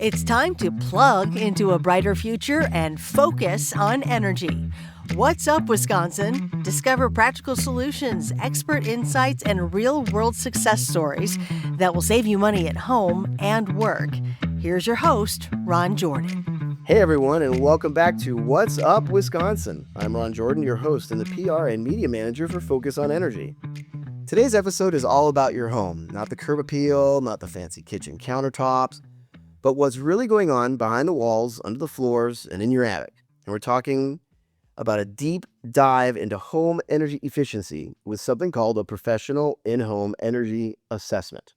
It's time to plug into a brighter future and focus on energy. What's up, Wisconsin? Discover practical solutions, expert insights, and real-world success stories that will save you money at home and work. Here's your host, Ron Jordan. Hey everyone, and welcome back to What's Up, Wisconsin. I'm Ron Jordan, your host and the PR and media manager for Focus on Energy. Today's episode is all about your home, not the curb appeal, not the fancy kitchen countertops, but what's really going on behind the walls, under the floors, and in your attic. And we're talking about a deep dive into home energy efficiency with something called a professional in-home energy assessment.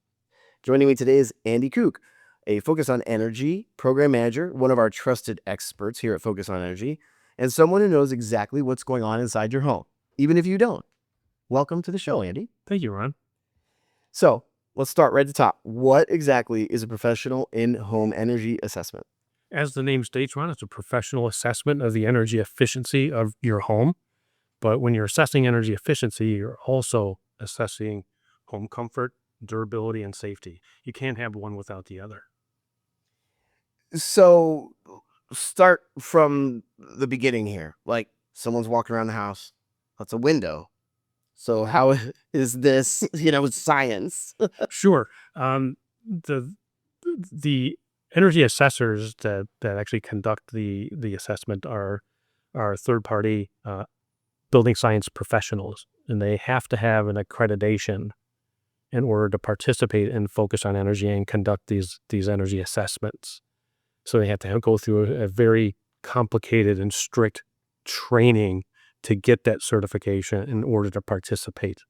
Joining me today is Andy Kook, a Focus on Energy program manager, one of our trusted experts here at Focus on Energy, and someone who knows exactly what's going on inside your home, even if you don't. Welcome to the show, Andy. Thank you, Ron. So let's start right at the top. What exactly is a professional in-home energy assessment? As the name states, Ron, it's a professional assessment of the energy efficiency of your home. But when you're assessing energy efficiency, you're also assessing home comfort, durability, and safety. You can't have one without the other. So start from the beginning here. Like someone's walking around the house. That's a window. So how is this, science? Sure. The energy assessors that actually conduct the assessment are third-party building science professionals, and they have to have an accreditation in order to participate and focus on energy and conduct these energy assessments. So they have to go through a very complicated and strict training to get that certification in order to participate.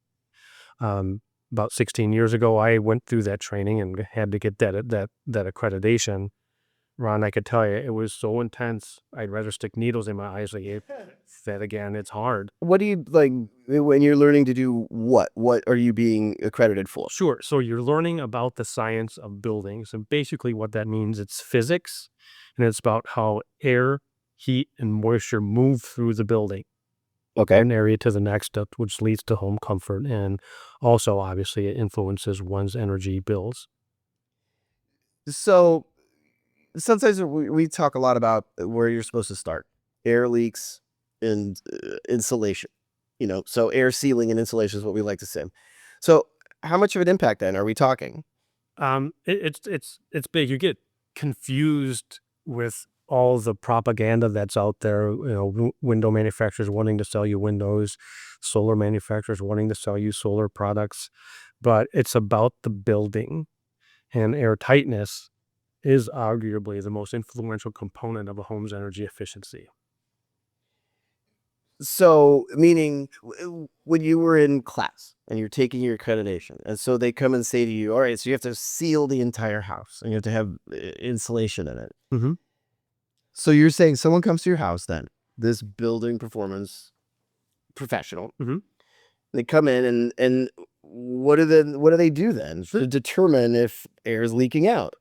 About 16 years ago, I went through that training and had to get that accreditation. Ron, I could tell you, it was so intense. I'd rather stick needles in my eyes. That again, it's hard. What do you like when you're learning to do what? What are you being accredited for? Sure. So you're learning about the science of buildings. And basically what that means, it's physics. And it's about how air, heat, and moisture move through the building. Okay. One area to the next, which leads to home comfort. And also, obviously, it influences one's energy bills. So sometimes we talk a lot about where you're supposed to start. Air leaks and insulation. So air sealing and insulation is what we like to say. So how much of an impact then are we talking? It's big. You get confused with all the propaganda that's out there, window manufacturers wanting to sell you windows, solar manufacturers wanting to sell you solar products, but it's about the building, and air tightness is arguably the most influential component of a home's energy efficiency. So meaning when you were in class and you're taking your accreditation, and so they come and say to you, all right, so you have to seal the entire house and you have to have insulation in it. Mm-hmm. So you're saying someone comes to your house then, this building performance professional, Mm-hmm. they come in and what do they do then to determine if air is leaking out?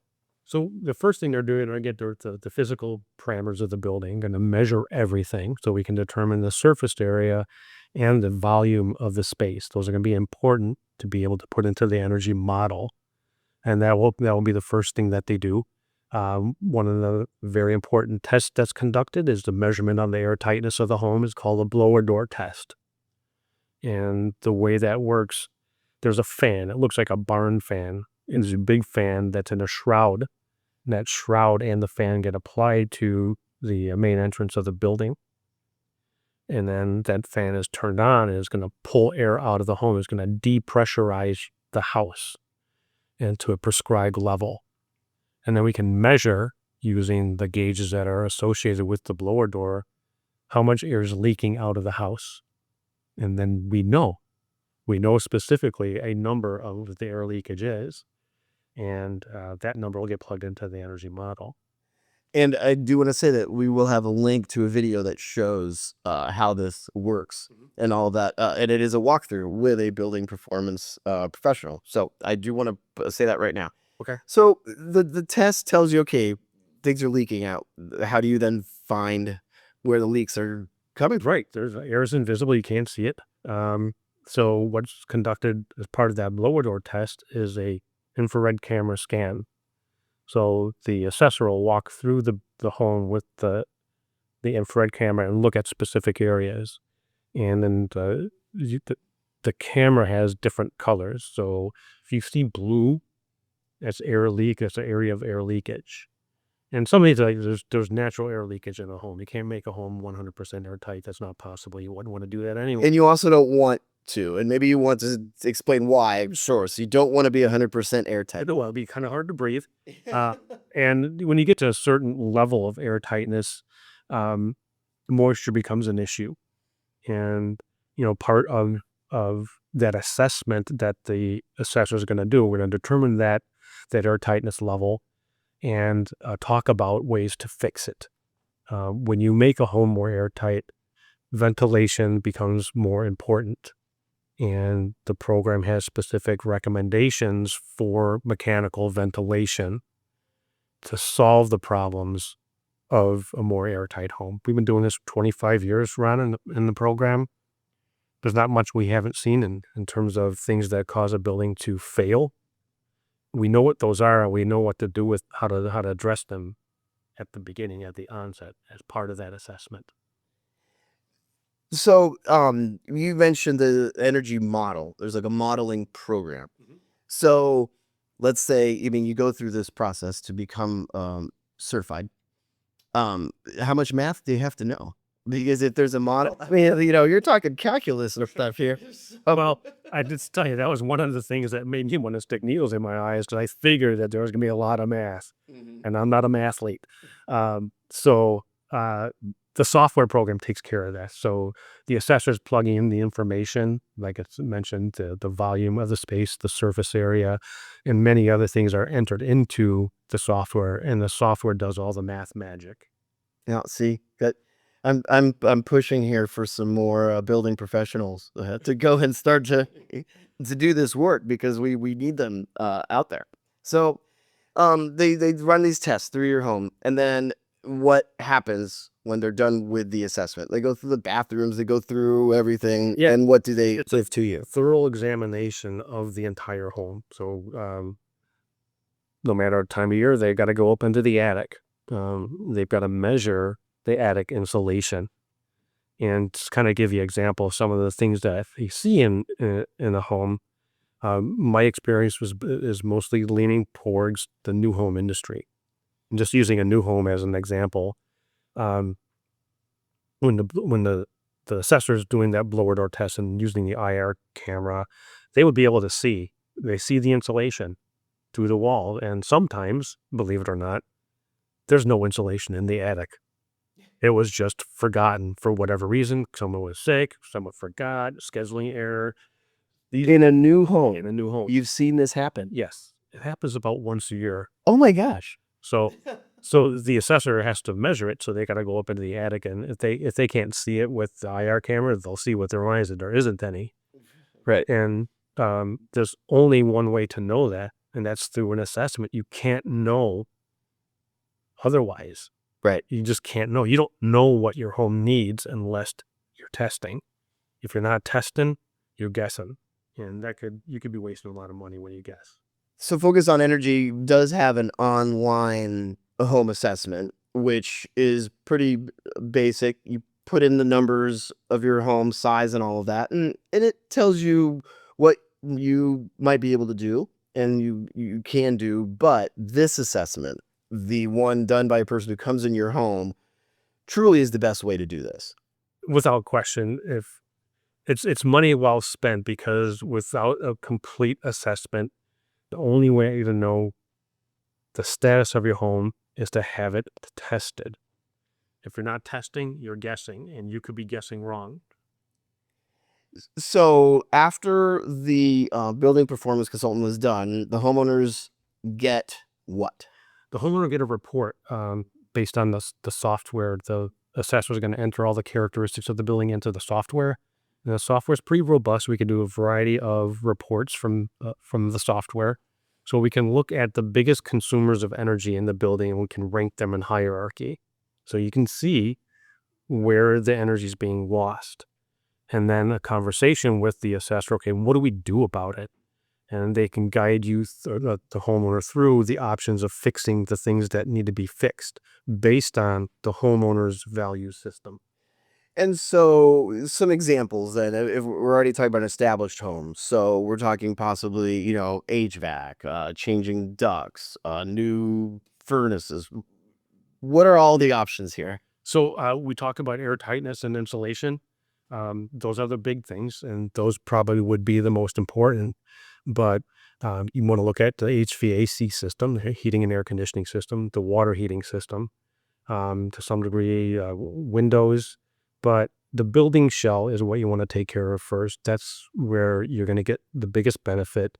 So the first thing they're doing are get the physical parameters of the building, going to measure everything so we can determine the surface area and the volume of the space. Those are going to be important to be able to put into the energy model. And that will be the first thing that they do. One of the very important tests that's conducted is the measurement on the air tightness of the home is called a blower door test. And the way that works, there's a fan. It looks like a barn fan. And there's a big fan that's in a shroud. And that shroud and the fan get applied to the main entrance of the building. And then that fan is turned on and it's going to pull air out of the home. It's going to depressurize the house into a prescribed level. And then we can measure, using the gauges that are associated with the blower door, how much air is leaking out of the house. And then we know specifically a number of the air leakage is. And that number will get plugged into the energy model. And I do want to say that we will have a link to a video that shows how this works and all of that. And it is a walkthrough with a building performance professional. So I do want to say that right now. Okay. So the test tells you, okay, things are leaking out. How do you then find where the leaks are coming from? Right. There's air is invisible. You can't see it. So what's conducted as part of that blower door test is a infrared camera scan. So the assessor will walk through the home with the infrared camera and look at specific areas. And then the camera has different colors. So if you see blue, that's air leak. That's an area of air leakage. And some of these, like, there's natural air leakage in a home. You can't make a home 100% airtight. That's not possible. You wouldn't want to do that anyway. And you also don't want to, and maybe you want to explain why. Sure. So you don't want to be 100% airtight. Well, it'd be kind of hard to breathe. And when you get to a certain level of airtightness, moisture becomes an issue. And, part of that assessment that the assessor is going to do, we're going to determine that airtightness level and talk about ways to fix it. When you make a home more airtight, ventilation becomes more important. And the program has specific recommendations for mechanical ventilation to solve the problems of a more airtight home. We've been doing this for 25 years, Ron, in the program. There's not much we haven't seen in terms of things that cause a building to fail. We know what those are, and we know what to do with how to address them at the beginning, at the onset, as part of that assessment. So, you mentioned the energy model. There's like a modeling program. So let's say, you go through this process to become certified. How much math do you have to know? Because if there's a model, you're talking calculus or stuff here. Well, I just tell you, that was one of the things that made me want to stick needles in my eyes, because I figured that there was going to be a lot of math, and I'm not a mathlete. So the software program takes care of that. So the assessor's plugging in the information, like it's mentioned, the volume of the space, the surface area, and many other things are entered into the software, and the software does all the math magic. Yeah, see, that I'm pushing here for some more building professionals to go and start to do this work, because we need them out there. So they run these tests through your home, and then what happens when they're done with the assessment? They go through the bathrooms, they go through everything, and what do they give to you? Thorough examination of the entire home. So no matter the time of year, they got to go up into the attic. They've got to measure the attic insulation, and to kind of give you an example of some of the things that you see in a home. My experience is mostly leaning towards the new home industry. And just using a new home as an example, when the assessor is doing that blower door test and using the IR camera, they would be able to see the insulation through the wall, and sometimes, believe it or not, there's no insulation in the attic. It was just forgotten for whatever reason. Someone was sick, someone forgot, scheduling error. In a new home. In a new home. You've seen this happen? Yes. It happens about once a year. Oh my gosh. So the assessor has to measure it, so they got to go up into the attic, and if they can't see it with the IR camera, they'll see with their eyes that there isn't any. Right. And there's only one way to know that, and that's through an assessment. You can't know otherwise. Right. You just can't know. You don't know what your home needs unless you're testing. If you're not testing, you're guessing. And you could be wasting a lot of money when you guess. So Focus on Energy does have an online home assessment, which is pretty basic. You put in the numbers of your home size and all of that, and it tells you what you might be able to do and you can do. But this assessment, the one done by a person who comes in your home, truly is the best way to do this. Without question, if it's money well spent, because without a complete assessment, the only way to know the status of your home is to have it tested. If you're not testing, you're guessing, and you could be guessing wrong. So after the building performance consultant was done, the homeowners get what? The homeowner get a report based on the software. The assessor is going to enter all the characteristics of the building into the software. And the software is pretty robust. We can do a variety of reports from the software. So we can look at the biggest consumers of energy in the building, and we can rank them in hierarchy. So you can see where the energy is being lost. And then a conversation with the assessor, okay, what do we do about it? and they can guide you, the homeowner, through the options of fixing the things that need to be fixed based on the homeowner's value system. And so, some examples then, if we're already talking about an established home, so we're talking possibly, HVAC, changing ducts, new furnaces. What are all the options here? So we talk about air tightness and insulation. Those are the big things, and those probably would be the most important. But you want to look at the HVAC system, the heating and air conditioning system, the water heating system, to some degree, windows. But the building shell is what you want to take care of first. That's where you're going to get the biggest benefit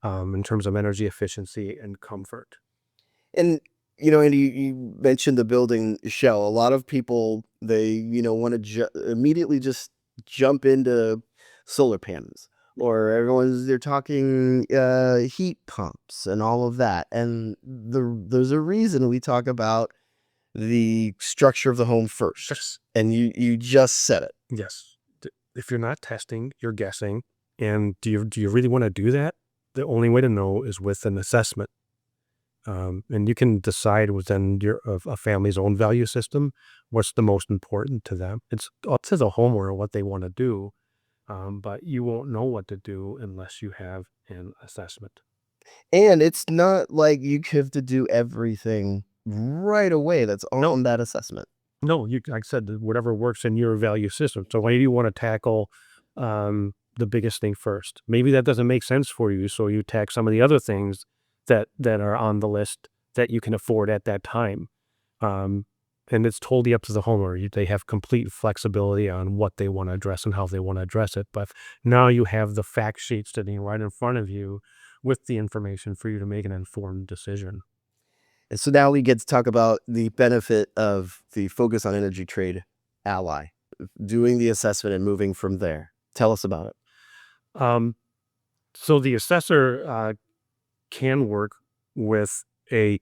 in terms of energy efficiency and comfort. And Andy, you mentioned the building shell. A lot of people, they want to immediately just jump into solar panels, or they're talking heat pumps and all of that. And there's a reason we talk about the structure of the home first. Yes. And you just said it. Yes. If you're not testing, you're guessing. And do you really want to do that? The only way to know is with an assessment. And you can decide within a family's own value system what's the most important to them. It's up to the homeowner what they want to do, but you won't know what to do unless you have an assessment. And it's not like you have to do everything right away that's on that assessment. No, like I said, whatever works in your value system. So why do you want to tackle the biggest thing first? Maybe that doesn't make sense for you, so you tack some of the other things that are on the list that you can afford at that time. And it's totally up to the homeowner. They have complete flexibility on what they want to address and how they want to address it. But now you have the fact sheet sitting right in front of you with the information for you to make an informed decision. And so now we get to talk about the benefit of the Focus on Energy Trade Ally, doing the assessment and moving from there. Tell us about it. So the assessor can work with a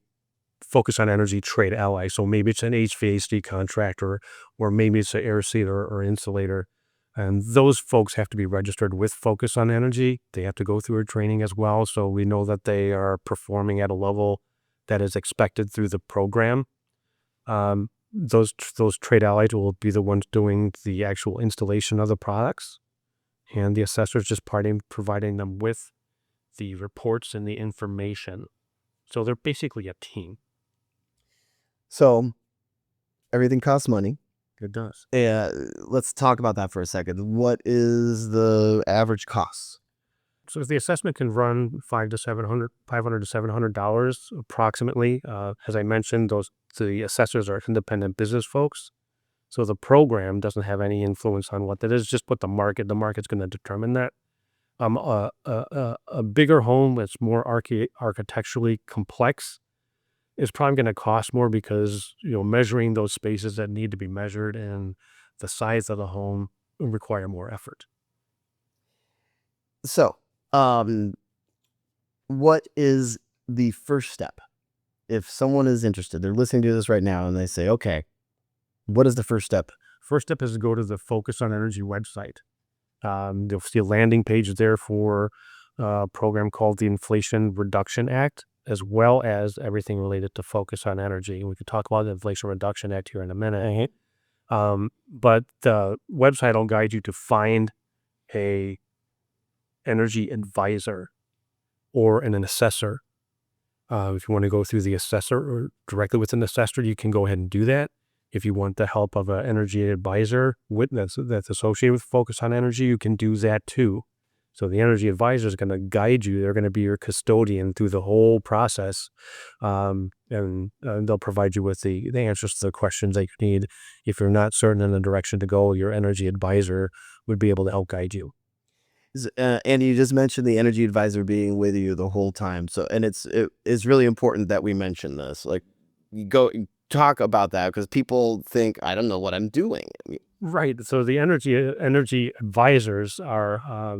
Focus on Energy Trade Ally. So maybe it's an HVAC contractor, or maybe it's an air sealer or insulator. And those folks have to be registered with Focus on Energy. They have to go through a training as well. So we know that they are performing at a level that is expected through the program. Those trade allies will be the ones doing the actual installation of the products. And the assessor is just providing them with the reports and the information. So they're basically a team. So everything costs money. It does. Let's talk about that for a second. What is the average cost? So the assessment can run $500 to $700 approximately. As I mentioned, the assessors are independent business folks. So the program doesn't have any influence on what that is, just what the market's going to determine that. A bigger home that's more architecturally complex is probably going to cost more because, measuring those spaces that need to be measured and the size of the home require more effort. So, what is the first step? If someone is interested, they're listening to this right now and they say, okay, what is the first step? First step is to go to the Focus on Energy website. You'll see a landing page there for a program called the Inflation Reduction Act, as well as everything related to Focus on Energy. We could talk about the Inflation Reduction Act here in a minute. But the website will guide you to find a energy advisor or an assessor. If you want to go through the assessor or directly with an assessor, you can go ahead and do that. If you want the help of an energy advisor that's associated with Focus on Energy, you can do that too. So the energy advisor is going to guide you. They're going to be your custodian through the whole process. And they'll provide you with the answers to the questions that you need. If you're not certain in the direction to go, your energy advisor would be able to help guide you. And you just mentioned the energy advisor being with you the whole time. So, and it's really important that we mention this. Like, you go talk about that because people think, I don't know what I'm doing. Right. So the energy advisors are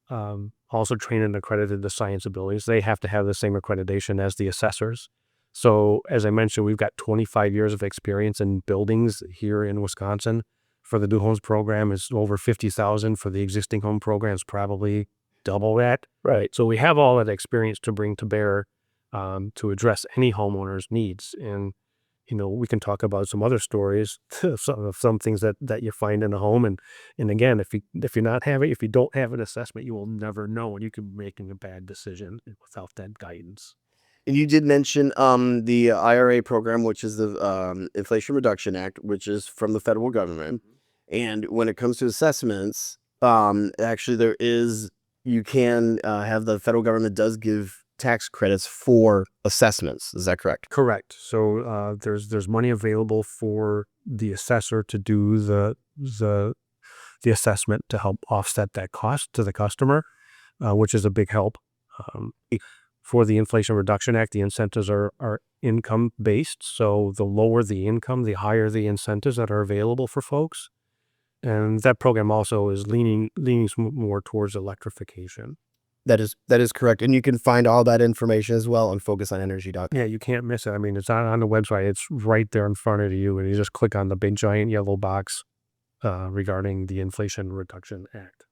also trained and accredited to Science Abilities. They have to have the same accreditation as the assessors. So as I mentioned, we've got 25 years of experience in buildings here in Wisconsin. For the New Homes program, it's over 50,000. For the existing home program, it's probably double that. Right. So we have all that experience to bring to bear to address any homeowner's needs. And, we can talk about some other stories, some things that you find in a home. And again, if you don't have an assessment, you will never know, and you can be making a bad decision without that guidance. And you did mention the IRA program, which is the Inflation Reduction Act, which is from the federal government. And when it comes to assessments, actually you can have the federal government does give tax credits for assessments. Is that correct? Correct. So there's money available for the assessor to do the assessment to help offset that cost to the customer, which is a big help. For the Inflation Reduction Act, the incentives are income based. So the lower the income, the higher the incentives that are available for folks. And that program also is leaning more towards electrification. That is correct. And you can find all that information as well on focusonenergy.com. Yeah, you can't miss it. I mean, it's on the website. It's right there in front of you, and you just click on the big giant yellow box regarding the Inflation Reduction Act.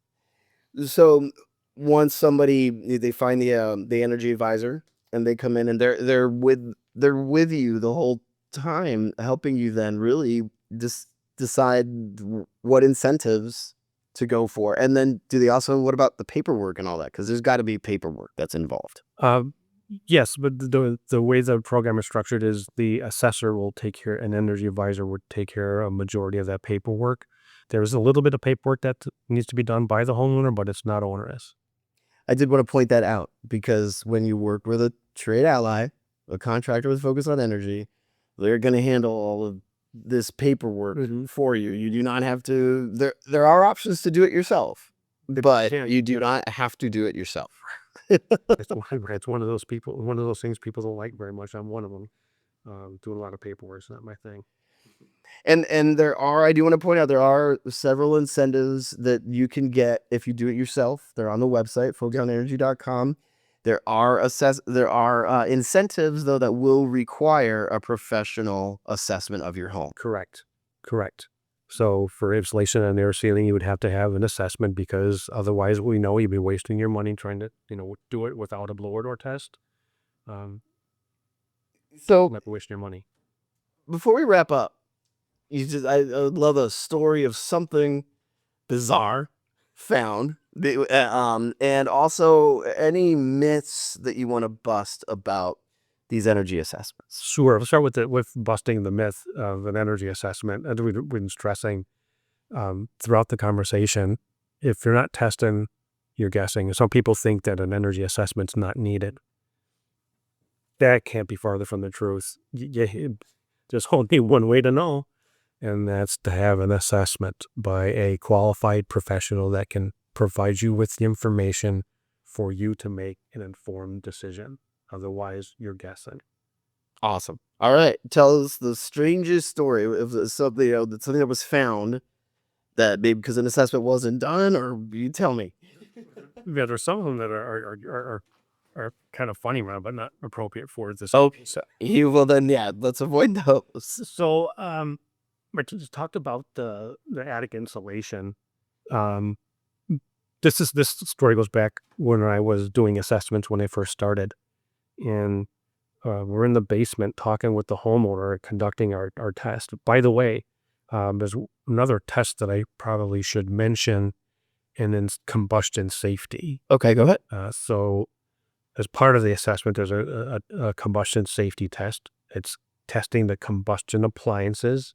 So once they find the energy advisor and they come in and they're with you the whole time, helping you then really just decide what incentives to go for. And then what about the paperwork and all that? Because there's got to be paperwork that's involved. Yes, but the way the program is structured is the assessor will take care, an energy advisor would take care of a majority of that paperwork. There's a little bit of paperwork that needs to be done by the homeowner, but it's not onerous. I did want to point that out because when you work with a trade ally, a contractor with Focus on Energy, they're going to handle all of this paperwork for you. You do not have to. There are options to do it yourself, but you do not have to do it yourself. It's one of those things people don't like very much. I'm one of them. Doing a lot of paperwork is not my thing. And I do want to point out, there are several incentives that you can get if you do it yourself. They're on the website, focusonenergy.com. There are incentives, though, that will require a professional assessment of your home. Correct. So for insulation and air sealing, you would have to have an assessment, because otherwise we know you'd be wasting your money trying to, do it without a blower door test. So might be wasting your money. Before we wrap up, I love a story of something bizarre found, and also any myths that you want to bust about these energy assessments. Sure. Let's start with busting the myth of an energy assessment. And we've been stressing throughout the conversation, if you're not testing, you're guessing. Some people think that an energy assessment's not needed. That can't be farther from the truth. There's only one way to know, and that's to have an assessment by a qualified professional that can provide you with the information for you to make an informed decision. Otherwise, you're guessing. Awesome. All right. Tell us the strangest story of something, something that was found that maybe because an assessment wasn't done, or you tell me. Yeah, there's some of them that are kind of funny, but not appropriate for this. Okay. Well then, yeah, let's avoid those. So, we just talked about the attic insulation. This story goes back when I was doing assessments when I first started, and we're in the basement talking with the homeowner, conducting our test. By the way, there's another test that I probably should mention, and then combustion safety. Okay, go ahead. So as part of the assessment, there's a combustion safety test. It's testing the combustion appliances.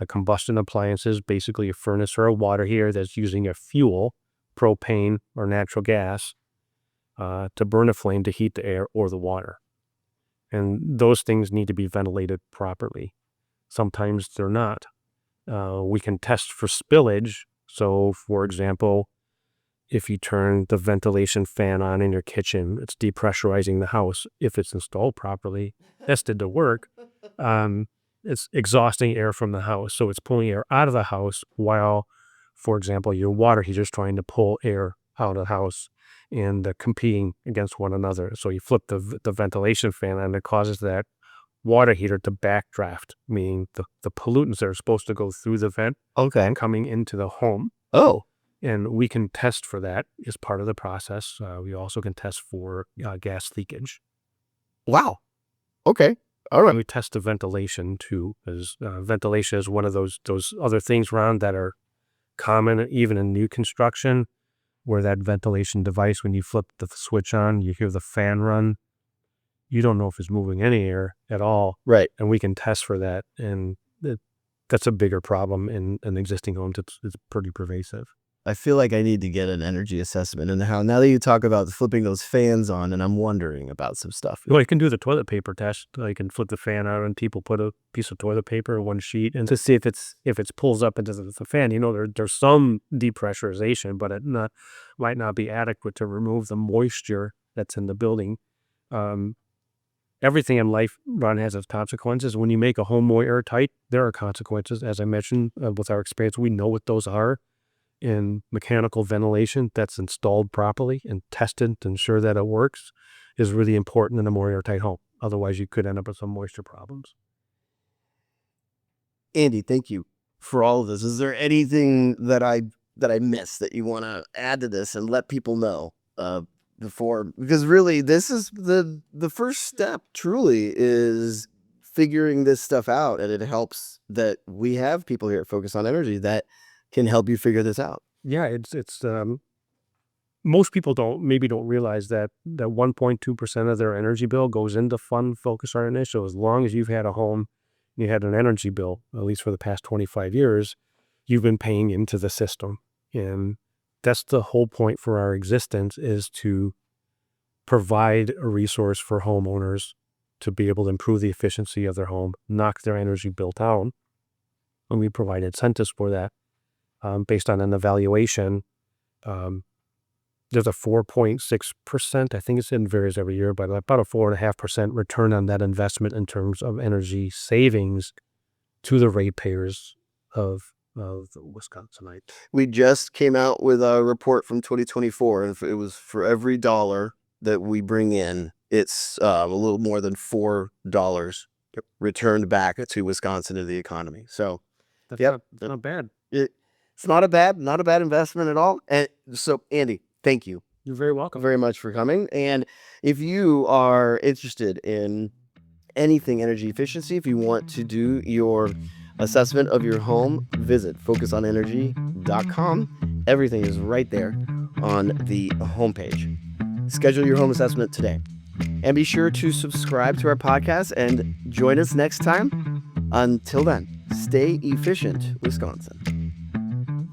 A combustion appliance is basically a furnace or a water heater that's using a fuel, propane or natural gas, to burn a flame to heat the air or the water. And those things need to be ventilated properly. Sometimes they're not. We can test for spillage. So, for example, if you turn the ventilation fan on in your kitchen, it's depressurizing the house. If it's installed properly, tested to work, it's exhausting air from the house. So it's pulling air out of the house while, for example, your water heater's trying to pull air out of the house, and competing against one another. So you flip the ventilation fan on, and it causes that water heater to backdraft, meaning the pollutants that are supposed to go through the vent and coming into the home. Oh. And we can test for that as part of the process. We also can test for gas leakage. Wow. Okay. All And right. we test the ventilation too, because ventilation is one of those other things, Ron, that are common even in new construction, where that ventilation device, when you flip the switch on, you hear the fan run. You don't know if it's moving any air at all. Right. And we can test for that. And that's a bigger problem in existing homes. It's pretty pervasive. I feel like I need to get an energy assessment in the house. Now that you talk about flipping those fans on, and I'm wondering about some stuff. Well, you can do the toilet paper test. You can flip the fan out and people put a piece of toilet paper in one sheet and to see if it pulls up into the fan. There's some depressurization, but it might not be adequate to remove the moisture that's in the building. Everything in life, Ron, has its consequences. When you make a home more airtight, there are consequences. As I mentioned, with our experience, we know what those are. In mechanical ventilation that's installed properly and tested to ensure that it works is really important in a more airtight home. Otherwise, you could end up with some moisture problems. Andy, thank you for all of this. Is there anything that I missed that you want to add to this and let people know before? Because really, this is the first step. Truly, is figuring this stuff out, and it helps that we have people here at Focus on Energy that can help you figure this out. Yeah, it's most people don't realize that 1.2% of their energy bill goes into fund Focus on Energy. So as long as you've had a home, you had an energy bill, at least for the past 25 years, you've been paying into the system. And that's the whole point for our existence, is to provide a resource for homeowners to be able to improve the efficiency of their home, knock their energy bill down. And we provide incentives for that. Based on an evaluation, there's a 4.6%, I think it varies every year, but about a 4.5% return on that investment in terms of energy savings to the ratepayers of the Wisconsinites. We just came out with a report from 2024, and it was for every $1 that we bring in, it's a little more than $4 returned back to Wisconsin and the economy. So That's Yep. not bad. it's not a bad investment at all. And so, Andy, thank you You're very welcome. very much for coming. And if you are interested in anything energy efficiency, if you want to do your assessment of your home, visit focusonenergy.com. Everything is right there on the homepage. Schedule your home assessment today. And be sure to subscribe to our podcast and join us next time. Until then, stay efficient, Wisconsin.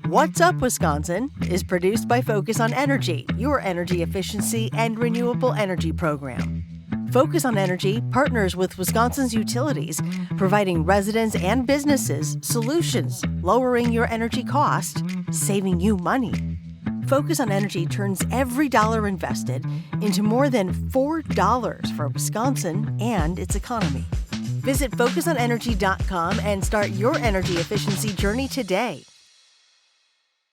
What's Up, Wisconsin is produced by Focus on Energy, your energy efficiency and renewable energy program. Focus on Energy partners with Wisconsin's utilities, providing residents and businesses solutions, lowering your energy cost, saving you money. Focus on Energy turns every dollar invested into more than $4 for Wisconsin and its economy. Visit focusonenergy.com and start your energy efficiency journey today.